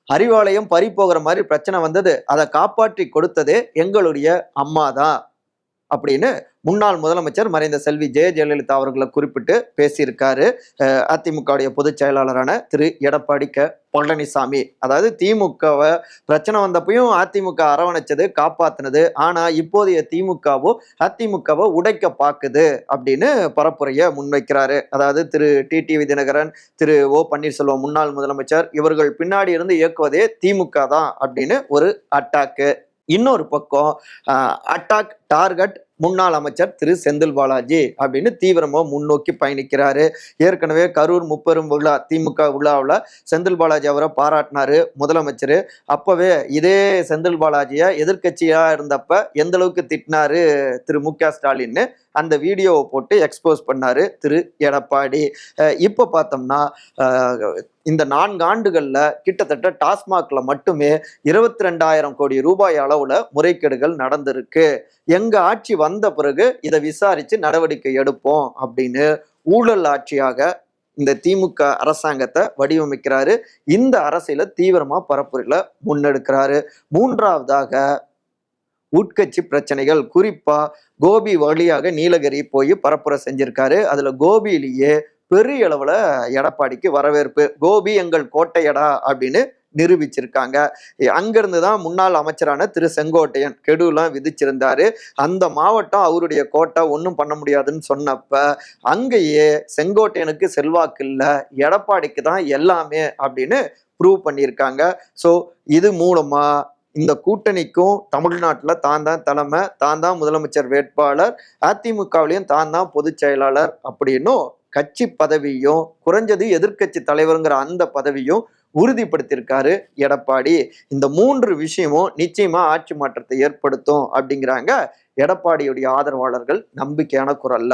அறிவாலயம் பறி போகிற மாதிரி பிரச்சனை வந்தது. அதை காப்பாற்றி கொடுத்ததே எங்களுடைய அம்மா தான் அப்படின்னு முன்னாள் முதலமைச்சர் மறைந்த செல்வி ஜெயலலிதா அவர்களை குறிப்பிட்டு பேசியிருக்காரு. அதிமுகவுடைய பொதுச் செயலாளரான திரு எடப்பாடி பழனிசாமி. அதாவது திமுகவை பிரச்சனை வந்தப்பையும் அதிமுக அரவணைச்சது, காப்பாத்தினது. ஆனா இப்போதைய திமுகவோ அதிமுகவை உடைக்க பாக்குது அப்படின்னு பரப்புரைய முன்வைக்கிறாரு. அதாவது திரு டிடிவி தினகரன், திரு ஓ பன்னீர்செல்வம் முன்னாள் முதலமைச்சர் இவர்கள் பின்னாடி இருந்து இயக்குவதே திமுக தான் அப்படின்னு ஒரு அட்டாக்கு. இன்னொரு பக்கம் அட்டாக் டார்கெட் முன்னாள் அமைச்சர் திரு செந்தில் பாலாஜி அப்படின்னு தீவிரமா முன்னோக்கி பயணிக்கிறாரு. ஏற்கனவே கரூர் முப்பெரும் விழா திமுக விழாவில் செந்தில் பாலாஜி அவரை பாராட்டினாரு முதலமைச்சர். அப்பவே இதே செந்தில் பாலாஜியை எதிர்கட்சியா இருந்தப்ப எந்த அளவுக்கு திட்டினாரு திரு மு.க. ஸ்டாலின் அந்த வீடியோவை போட்டு எக்ஸ்போஸ் பண்ணாரு திரு எடப்பாடி. இப்ப பார்த்தோம்னா இந்த 4 ஆண்டுகள்ல கிட்டத்தட்ட டாஸ்மாக்ல மட்டுமே 22,000 கோடி ரூபாய் அளவுல முறைகேடுகள் நடந்திருக்கு. எங்க ஆட்சி வந்த பிறகு இதை விசாரிச்சு நடவடிக்கை எடுப்போம் அப்படின்னு ஊழல் ஆட்சியாக இந்த திமுக அரசாங்கத்தை வடிவமைக்கிறாரு. இந்த அரசியல தீவிரமா பரப்புரையில முன்னெடுக்கிறாரு. மூன்றாவதாக உட்கட்சி பிரச்சனைகள், குறிப்பா கோபி வழியாக நீலகிரி போய் பரப்புரை செஞ்சிருக்காரு. அதுல கோபியிலேயே பெரிய அளவுல எடப்பாடிக்கு வரவேற்பு. கோபி எங்கள் கோட்டையடா அப்படின்னு நிரூபிச்சிருக்காங்க. அங்கிருந்து தான் முன்னாள் அமைச்சரான திரு செங்கோட்டையன் கெடுலாம் விதிச்சிருந்தாரு. அந்த மாவட்டம் அவருடைய கோட்டை, ஒன்றும் பண்ண முடியாதுன்னு சொன்னப்ப அங்கேயே செங்கோட்டையனுக்கு செல்வாக்கு இல்லை, எடப்பாடிக்கு தான் எல்லாமே அப்படின்னு ப்ரூவ் பண்ணியிருக்காங்க. ஸோ இது மூலமா இந்த கூட்டணிக்கும் தமிழ்நாட்டில் தான் தலைமை, தான் முதலமைச்சர் வேட்பாளர், அதிமுகவிலையும் தான் பொதுச் செயலாளர் அப்படின்னும் கட்சி பதவியும் குறைஞ்சது எதிர்கட்சி தலைவருங்கிற அந்த பதவியும் உறுதிப்படுத்தியிருக்காரு எடப்பாடி. இந்த 3 விஷயமும் நிச்சயமா ஆட்சி மாற்றத்தை ஏற்படுத்தும் அப்படிங்கிறாங்க எடப்பாடியுடைய ஆதரவாளர்கள் நம்பிக்கையான குரல்ல.